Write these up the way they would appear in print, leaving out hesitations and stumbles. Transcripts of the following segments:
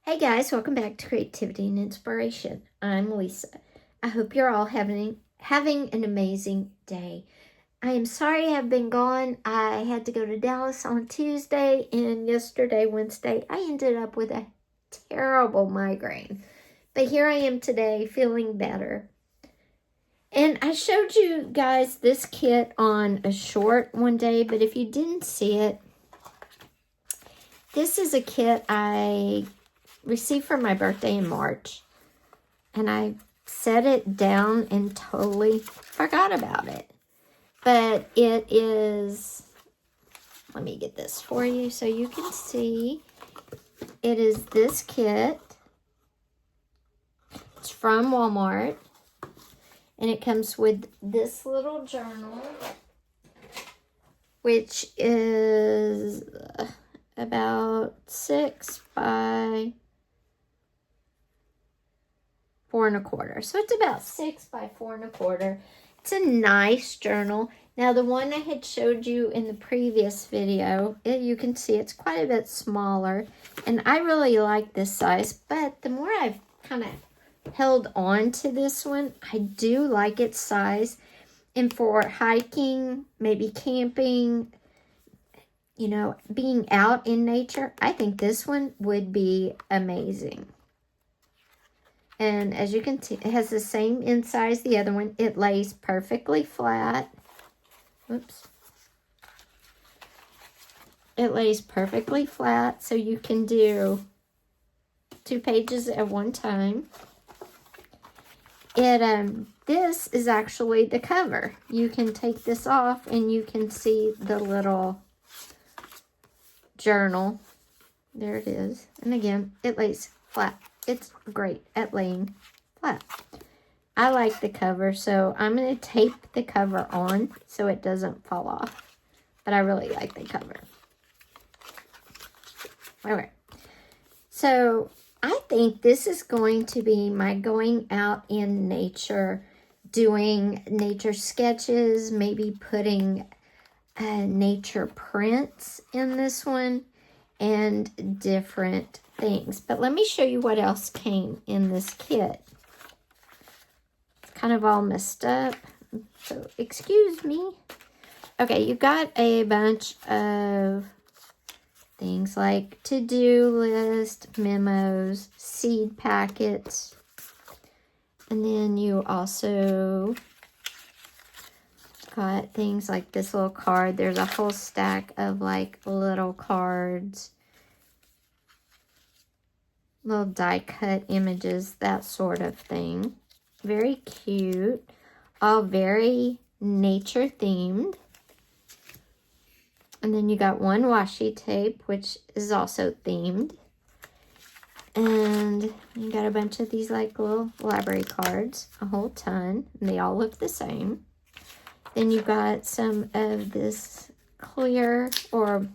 Hey guys, welcome back to Creativity and Inspiration. I'm Lisa. I hope you're all having an amazing day. I am sorry I've been gone. I had to go to Dallas on Tuesday, and yesterday, Wednesday, I ended up with a terrible migraine. But here I am today feeling better. And I showed you guys this kit on a short one day, but if you didn't see it, this is a kit I received for my birthday in March, and I set it down and totally forgot about it. But it is, let me get this for you so you can see. It is this kit. It's from Walmart, and it comes with this little journal, which is about 6 by 4 1/4. So it's about 6 by 4 1/4. It's a nice journal. Now the one I had showed you in the previous video, you can see it's quite a bit smaller. And I really like this size, but the more I've kind of held on to this one, I do like its size. And for hiking, maybe camping, you know, being out in nature, I think this one would be amazing. And as you can see, it has the same inside as the other one. It lays perfectly flat. Oops. It lays perfectly flat, so you can do 2 pages at one time. This is actually the cover. You can take this off and you can see the little journal. There it is. And again, it lays flat. It's great at laying flat. I like the cover, so I'm going to tape the cover on so it doesn't fall off. But I really like the cover. Alright. So I think this is going to be my going out in nature, doing nature sketches, maybe putting nature prints in this one, and different things. But let me show you what else came in this kit. It's kind of all messed up, so excuse me. Okay, you got a bunch of things like to-do list, memos, seed packets, and then you also got things like this little card. There's a whole stack of like little cards, little die cut images, that sort of thing. Very cute. All very nature themed. And then you got one washi tape, which is also themed. And you got a bunch of these like little library cards, a whole ton. And they all look the same. Then you got some of this clear, or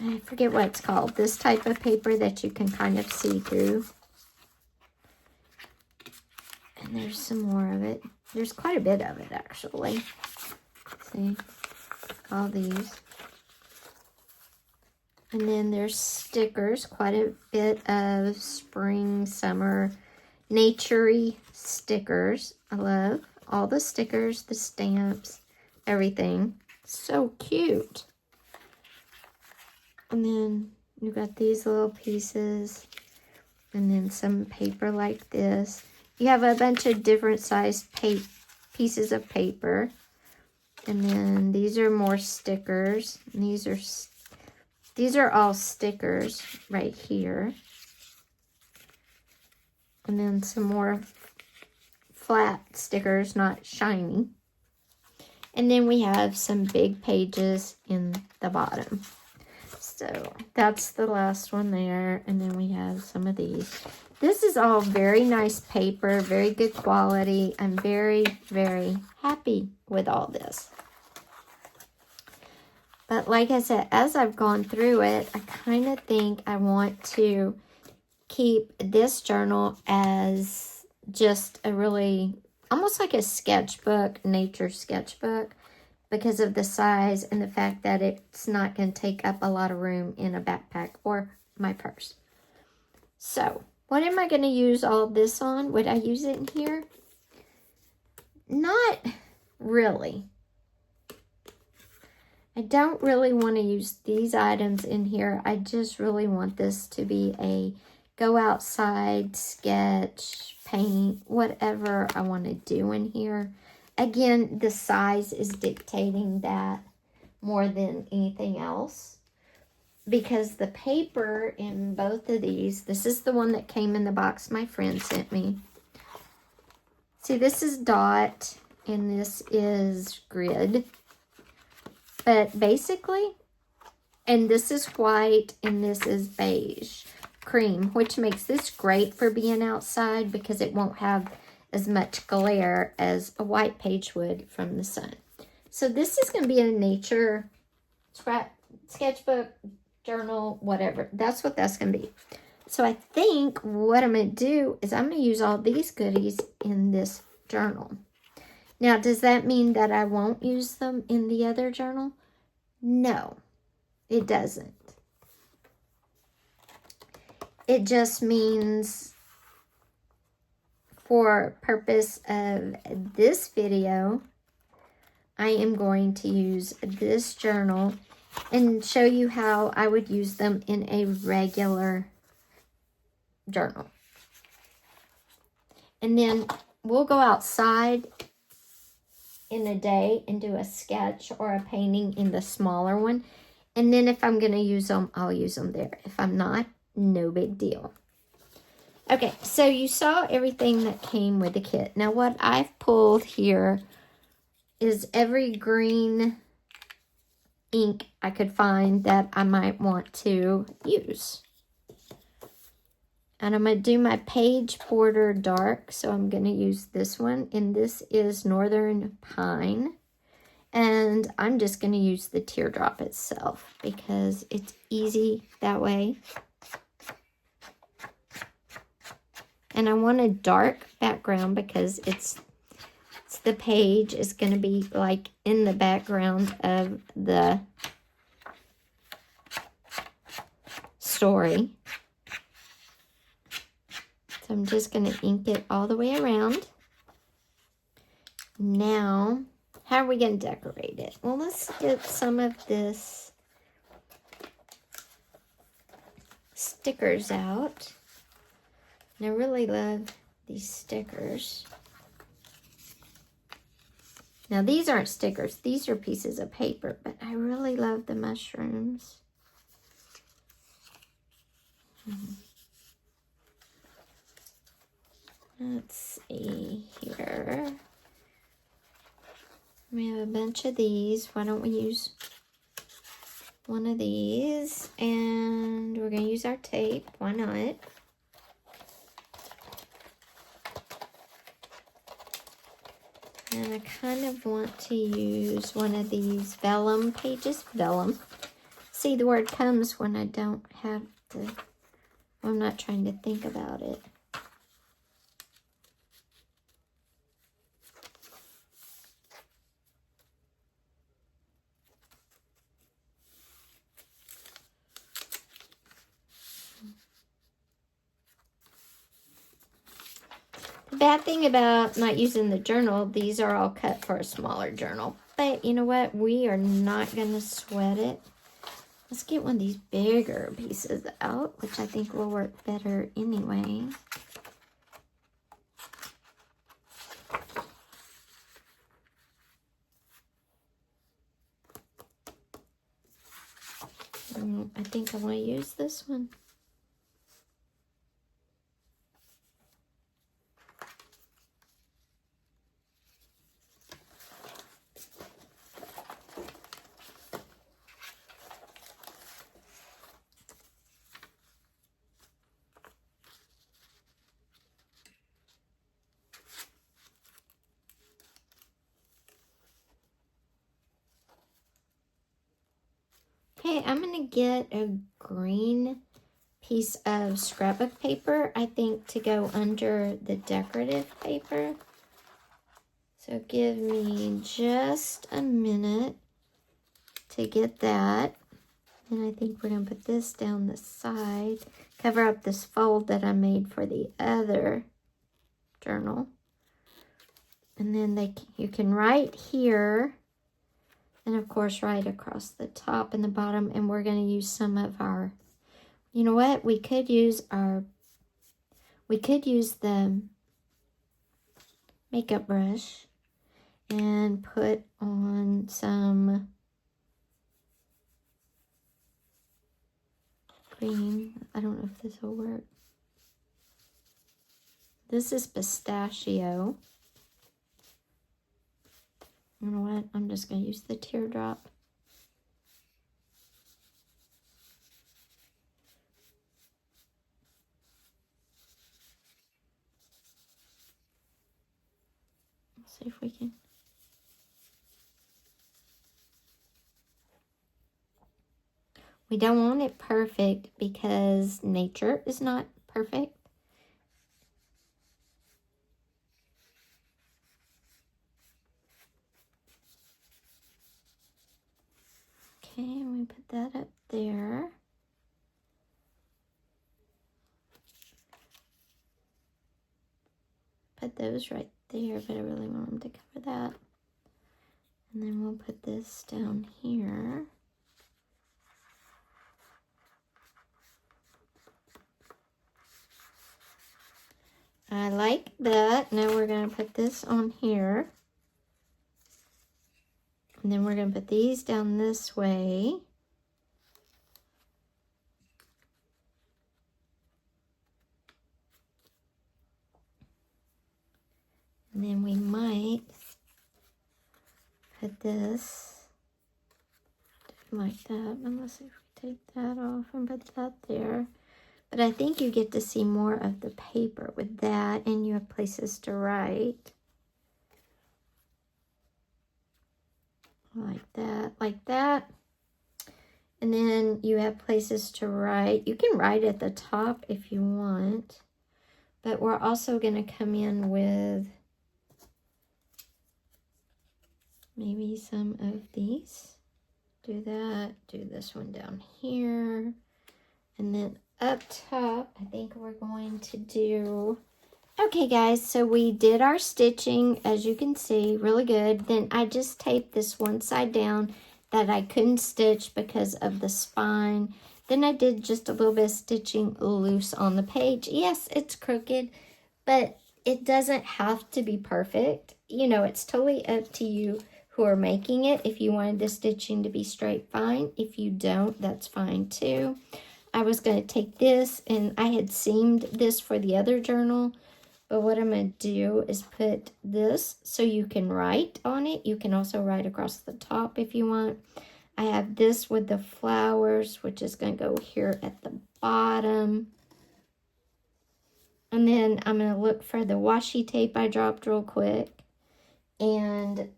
I forget what it's called, this type of paper that you can kind of see through. And there's some more of it. There's quite a bit of it, actually. See? All these. And then there's stickers, quite a bit of spring, summer, nature-y stickers. I love all the stickers, the stamps, everything. So cute. And then you got these little pieces, and then some paper like this. You have a bunch of different sized pieces of paper. And then these are more stickers. And these are all stickers right here. And then some more flat stickers, not shiny. And then we have some big pages in the bottom. So that's the last one there. And then we have some of these. This is all very nice paper, very good quality. I'm very, very happy with all this. But like I said, as I've gone through it, I kind of think I want to keep this journal as just a really, almost like a sketchbook, nature sketchbook, because of the size and the fact that it's not going to take up a lot of room in a backpack or my purse. So, what am I going to use all this on? Would I use it in here? Not really. I don't really want to use these items in here. I just really want this to be a go outside, sketch, paint, whatever I want to do in here. Again, the size is dictating that more than anything else. Because the paper in both of these, this is the one that came in the box my friend sent me. See, this is dot and this is grid. But basically, and this is white and this is beige, cream, which makes this great for being outside because it won't have as much glare as a white page would from the sun. So this is going to be a nature sketchbook, journal, whatever. That's what that's going to be. So I think what I'm going to do is I'm going to use all these goodies in this journal. Now, does that mean that I won't use them in the other journal? No, it doesn't. It just means for purpose of this video, I am going to use this journal and show you how I would use them in a regular journal. And then we'll go outside in a day and do a sketch or a painting in the smaller one. And then if I'm going to use them, I'll use them there. If I'm not, no big deal. Okay, so you saw everything that came with the kit. Now what I've pulled here is every green ink I could find that I might want to use. And I'm going to do my page border dark, so I'm going to use this one. And this is Northern Pine. And I'm just going to use the teardrop itself because it's easy that way. And I want a dark background because it's the page is going to be like in the background of the story. So I'm just going to ink it all the way around. Now, how are we going to decorate it? Well, let's get some of this stickers out. And I really love these stickers. Now, these aren't stickers. These are pieces of paper, but I really love the mushrooms. Let's see here. We have a bunch of these. Why don't we use one of these? And we're going to use our tape. Why not? And I kind of want to use one of these vellum pages. Vellum. See, the word comes when I don't have to, I'm not trying to think about it. The bad thing about not using the journal, these are all cut for a smaller journal. But you know what? We are not going to sweat it. Let's get one of these bigger pieces out, which I think will work better anyway. I think I want to use this one. Okay, I'm going to get a green piece of scrapbook paper, I think, to go under the decorative paper. So give me just a minute to get that. And I think we're going to put this down the side. Cover up this fold that I made for the other journal. And then you can write here. And of course, write across the top and the bottom. And we're going to use some of our, you know what? We could use the makeup brush and put on some green. I don't know if this will work. This is pistachio. You know what? I'm just going to use the teardrop. Let's see if we can. We don't want it perfect because nature is not perfect. Okay, and we put that up there. Put those right there, but I really want them to cover that. And then we'll put this down here. I like that. Now we're going to put this on here. And then we're going to put these down this way. And then we might put this like that. And let's see if we take that off and put that there. But I think you get to see more of the paper with that, and you have places to write. Like that, like that. And then you have places to write. You can write at the top if you want. But we're also going to come in with maybe some of these. Do that. Do this one down here. And then up top, I think we're going to do... Okay, guys, so we did our stitching, as you can see, really good. Then I just taped this one side down that I couldn't stitch because of the spine. Then I did just a little bit of stitching loose on the page. Yes, it's crooked, but it doesn't have to be perfect. You know, it's totally up to you who are making it. If you wanted the stitching to be straight, fine. If you don't, that's fine too. I was going to take this, and I had seamed this for the other journal. But what I'm going to do is put this so you can write on it. You can also write across the top if you want. I have this with the flowers, which is going to go here at the bottom. And then I'm going to look for the washi tape I dropped real quick and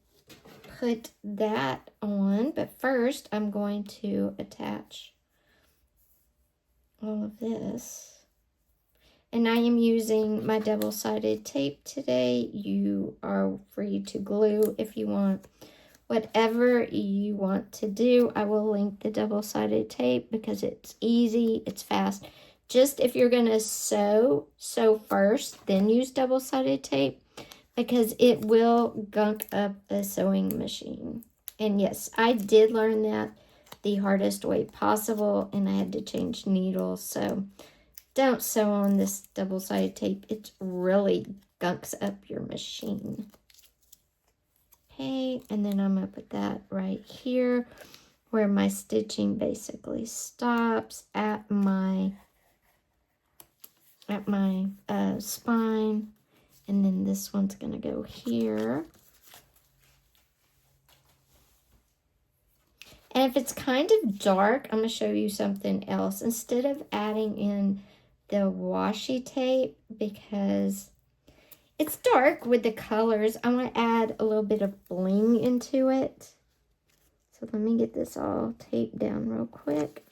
put that on. But first, I'm going to attach all of this. And I am using my double-sided tape today. You are free to glue if you want. Whatever you want to do, I will link the double-sided tape because it's easy, it's fast. Just if you're going to sew first, then use double-sided tape because it will gunk up a sewing machine. And yes, I did learn that the hardest way possible, and I had to change needles, so... Don't sew on this double-sided tape. It really gunks up your machine. Okay, and then I'm going to put that right here where my stitching basically stops at my spine. And then this one's going to go here. And if it's kind of dark, I'm going to show you something else. Instead of adding in the washi tape, because it's dark with the colors, I want to add a little bit of bling into it. So let me get this all taped down real quick.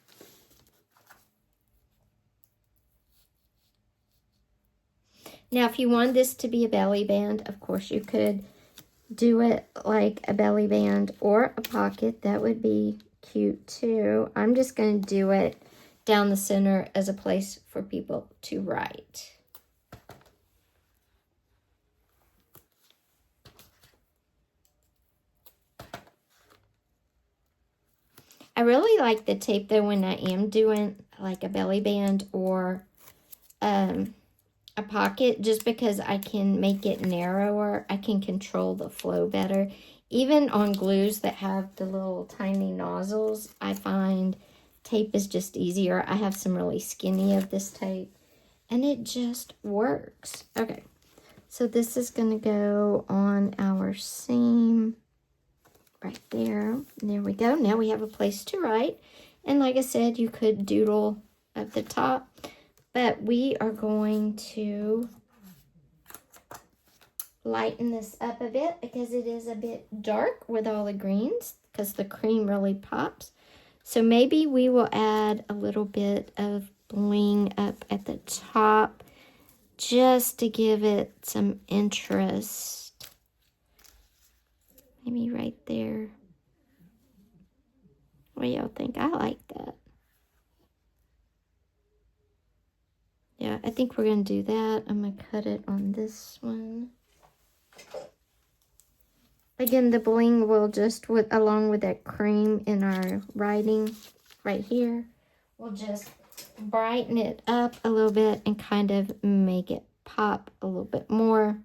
Now, if you want this to be a belly band, of course you could do it like a belly band or a pocket. That would be cute too. I'm just going to do it down the center as a place for people to write. I really like the tape though when I am doing like a belly band or a pocket, just because I can make it narrower. I can control the flow better. Even on glues that have the little tiny nozzles, I find tape is just easier. I have some really skinny of this tape and it just works. Okay, so this is going to go on our seam right there. There we go. Now we have a place to write. And like I said, you could doodle at the top, but we are going to lighten this up a bit because it is a bit dark with all the greens because the cream really pops. So maybe we will add a little bit of bling up at the top just to give it some interest. Maybe right there. What do y'all think? I like that. Yeah, I think we're going to do that. I'm going to cut it on this one. Again, the bling will just, along with that cream in our writing right here, we'll just brighten it up a little bit and kind of make it pop a little bit more.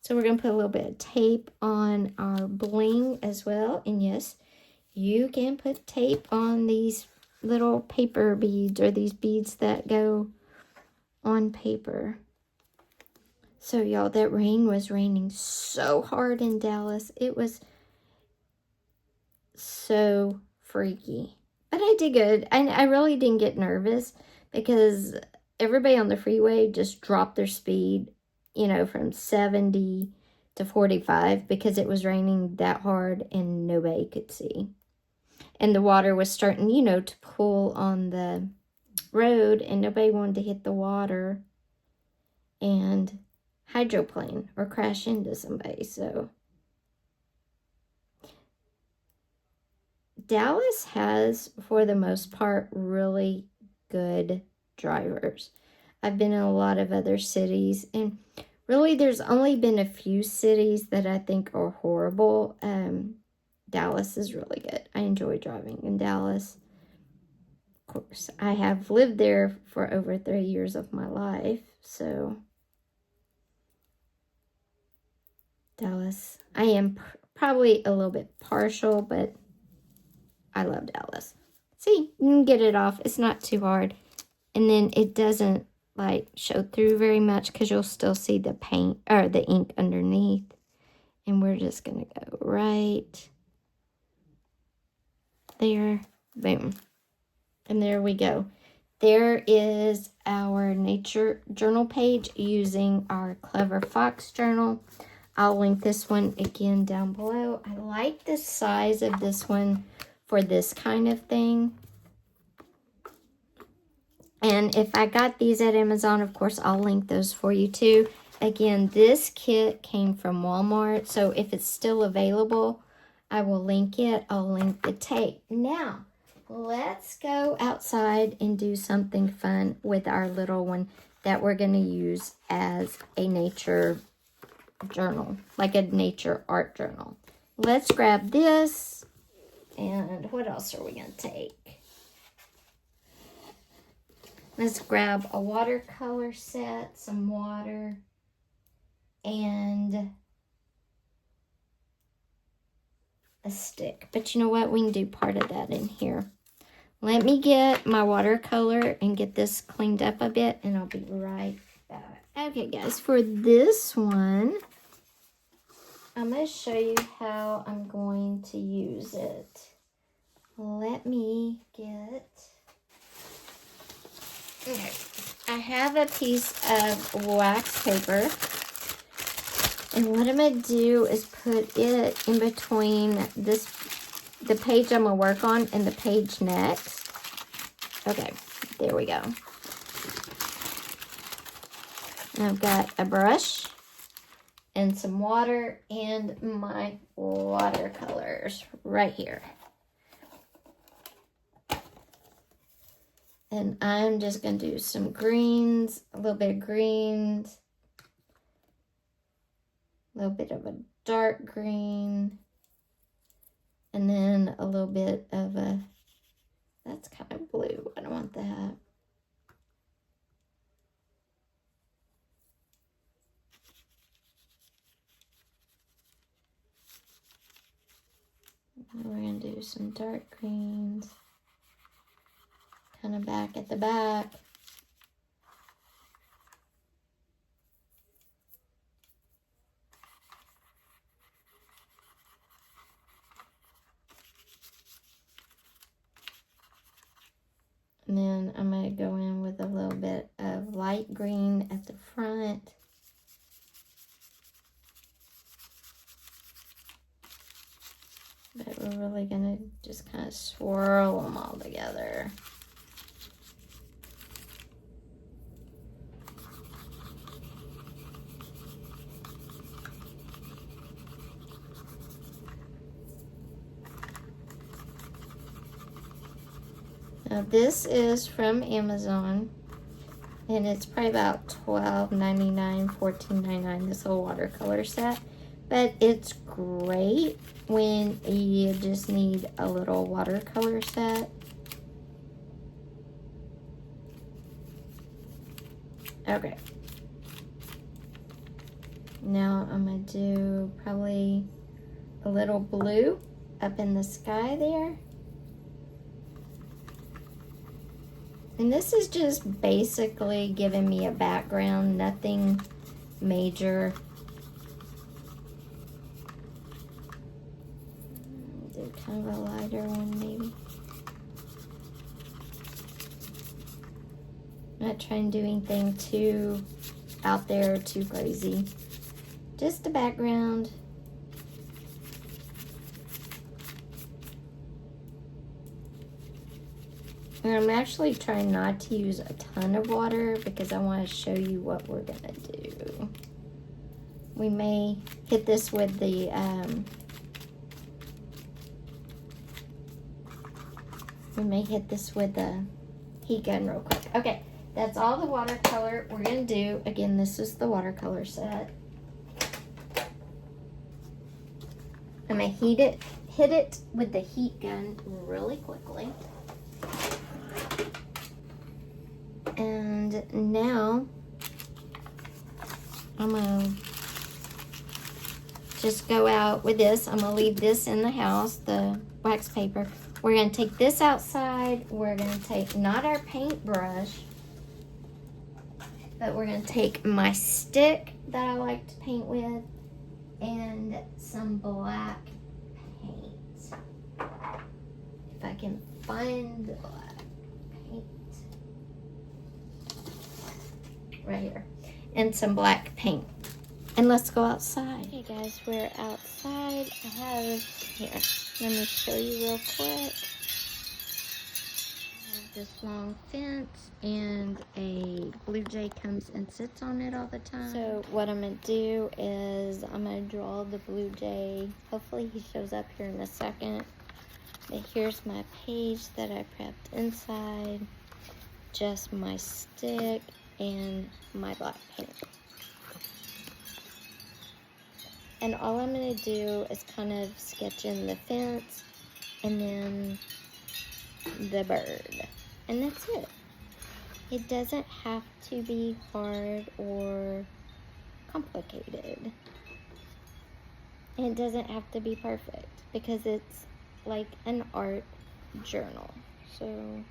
So we're going to put a little bit of tape on our bling as well. And yes, you can put tape on these little paper beads or these beads that go on paper. So y'all, that rain was raining so hard in Dallas. It was so freaky. But I did good. I really didn't get nervous because everybody on the freeway just dropped their speed, you know, from 70 to 45 because it was raining that hard and nobody could see. And the water was starting, you know, to pool on the road and nobody wanted to hit the water and hydroplane or crash into somebody. So Dallas has, for the most part, really good drivers. I've been in a lot of other cities, and really there's only been a few cities that I think are horrible. Dallas is really good. I enjoy driving in Dallas. Of course, I have lived there for over 3 years of my life, so Dallas. I am probably a little bit partial, but I love Dallas. See, you can get it off. It's not too hard. And then it doesn't like show through very much because you'll still see the paint or the ink underneath. And we're just going to go right there. Boom. And there we go. There is our nature journal page using our Clever Fox journal. I'll link this one again down below. I like the size of this one for this kind of thing. And if I got these at Amazon, of course, I'll link those for you too. Again, this kit came from Walmart, so if it's still available, I will link it. I'll link the tape. Now, let's go outside and do something fun with our little one that we're going to use as a nature journal, like a nature art journal. Let's grab this. And what else are we going to take? Let's grab a watercolor set, some water, and a stick. But you know what? We can do part of that in here. Let me get my watercolor and get this cleaned up a bit, and I'll be right back. Okay, guys, for this one, I'm going to show you how I'm going to use it. Let me get... Okay, I have a piece of wax paper, and what I'm going to do is put it in between the page I'm going to work on and the page next. Okay, there we go. And I've got a brush, and some water and my watercolors right here. And I'm just going to do some greens, a little bit of greens, a little bit of a dark green, and then a little bit of a, that's kind of blue. I don't want that. And we're going to do some dark greens, kind of back at the back. And then I'm going to go in with a little bit of light green at the front. But we're really going to just kind of swirl them all together. Now this is from Amazon, and it's probably about $12.99, $14.99, this whole watercolor set. But it's great when you just need a little watercolor set. Okay. Now I'm going to do probably a little blue up in the sky there. And this is just basically giving me a background, nothing major. Do kind of a lighter one maybe. Not trying to do anything too out there, too crazy. Just a background. And I'm actually trying not to use a ton of water because I want to show you what we're going to do. We may hit this with the heat gun real quick. Okay, that's all the watercolor we're going to do. Again, this is the watercolor set. I'm going to hit it with the heat gun really quickly. And now I'm going to just go out with this. I'm going to leave this in the house, the wax paper. We're going to take this outside. We're going to take not our paintbrush, but we're going to take my stick that I like to paint with and some black paint. If I can find the black paint. Right here, and some black paint, and let's go outside. Okay guys, we're outside. I have here, let me show you real quick. I have this long fence, and a blue jay comes and sits on it all the time. So what I'm gonna do is I'm gonna draw the blue jay. Hopefully he shows up here in a second. But here's my page that I prepped inside, just my stick and my black paint. And all I'm going to do is kind of sketch in the fence and then the bird. And that's it. It doesn't have to be hard or complicated. And it doesn't have to be perfect because it's like an art journal. So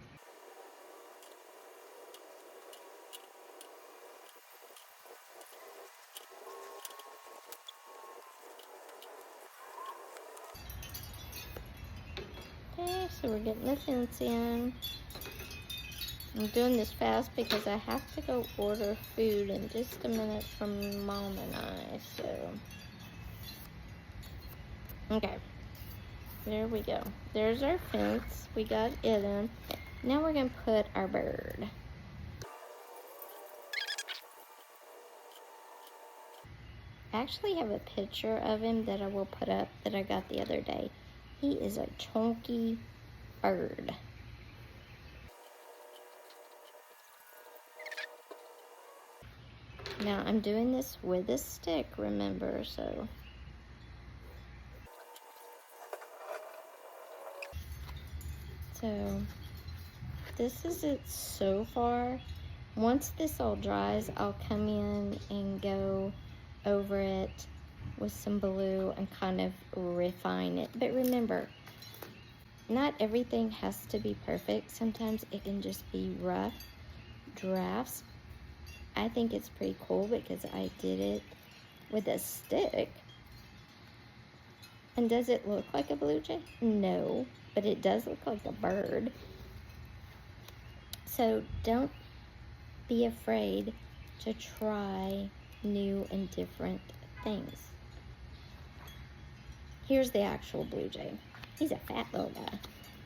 okay, so we're getting the fence in. I'm doing this fast because I have to go order food in just a minute from Mom and I, so. Okay, there we go. There's our fence. We got it in. Now we're gonna put our bird. I actually have a picture of him that I will put up that I got the other day. He is a chunky bird. Now I'm doing this with a stick, remember, so. So this is it so far. Once this all dries, I'll come in and go over it with some blue and kind of refine it. But remember, not everything has to be perfect. Sometimes it can just be rough drafts. I think it's pretty cool because I did it with a stick. And does it look like a blue jay? No, but it does look like a bird. So don't be afraid to try new and different things. Here's the actual blue jay. He's a fat little guy.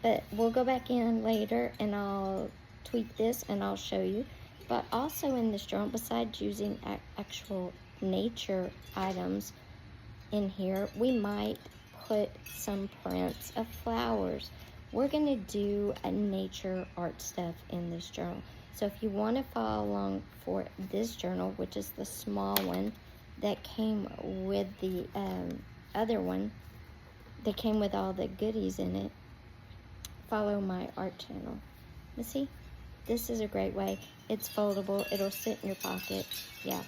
But we'll go back in later and I'll tweak this and I'll show you. But also in this journal, besides using actual nature items in here, we might put some prints of flowers. We're gonna do a nature art stuff in this journal. So if you want to follow along for this journal, which is the small one that came with the other one, that came with all the goodies in it, follow my art channel. You see, this is a great way. It's foldable, it'll sit in your pocket. Yeah,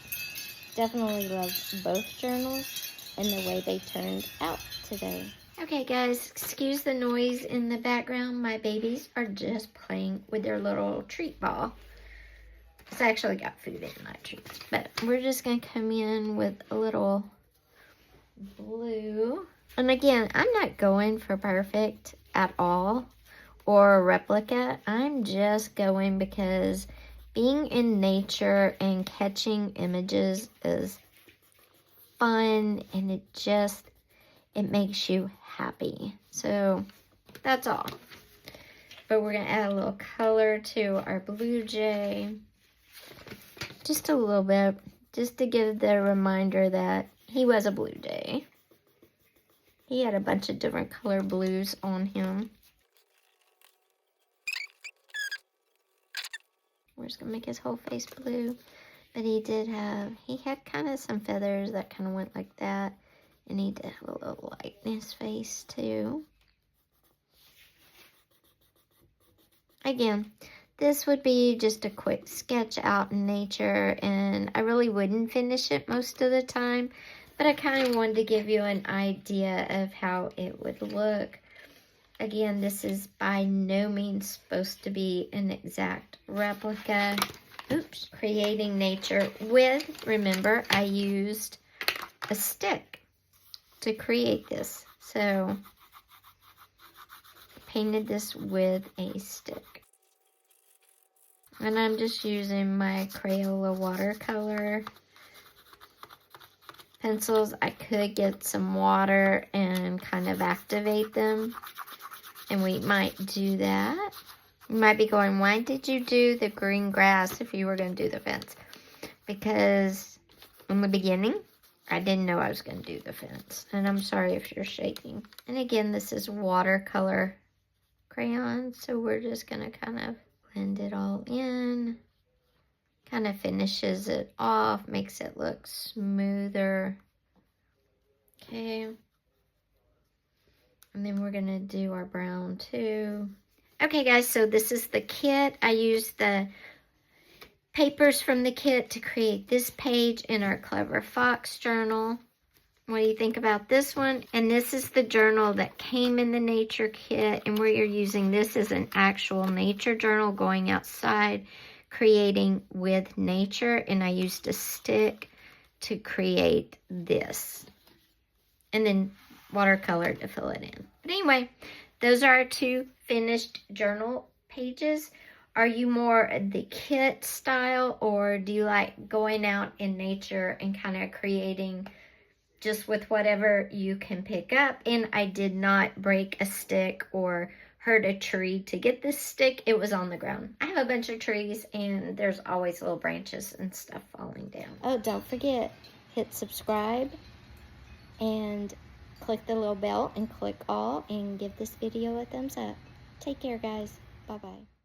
definitely love both journals and the way they turned out today. Okay guys, excuse the noise in the background. My babies are just playing with their little treat ball. It's actually got food in my treats, but we're just gonna come in with a little blue. And again, I'm not going for perfect at all or a replica. I'm just going because being in nature and catching images is fun and it makes you happy. So that's all. But we're gonna add a little color to our blue jay. Just a little bit, just to give the reminder that he was a blue jay. He had a bunch of different color blues on him. We're just gonna make his whole face blue. But he had kind of some feathers that kind of went like that. And he did have a little light in his face too. Again, this would be just a quick sketch out in nature, and I really wouldn't finish it most of the time, but I kind of wanted to give you an idea of how it would look. Again, this is by no means supposed to be an exact replica. Oops. Creating nature with, remember, I used a stick to create this. So, painted this with a stick. And I'm just using my Crayola watercolor pencils. I could get some water and kind of activate them. And we might do that. You might be going, why did you do the green grass if you were going to do the fence? Because in the beginning, I didn't know I was going to do the fence. And I'm sorry if you're shaking. And again, this is watercolor crayon. So we're just going to kind of blend it all in. Kind of finishes it off. Makes it look smoother. Okay. And then we're going to do our brown too. Okay guys, so this is the kit. I used the papers from the kit to create this page in our Clever Fox journal. What do you think about this one? And this is the journal that came in the nature kit, and where you're using this as an actual nature journal, going outside, creating with nature, and I used a stick to create this. And then watercolor to fill it in. But anyway, those are our two finished journal pages. Are you more the kit style, or do you like going out in nature and kind of creating just with whatever you can pick up? And I did not break a stick or hurt a tree to get this stick. It was on the ground. I have a bunch of trees and there's always little branches and stuff falling down. Oh, don't forget, hit subscribe, and click the little bell and click all, and give this video a thumbs up. Take care, guys. Bye-bye.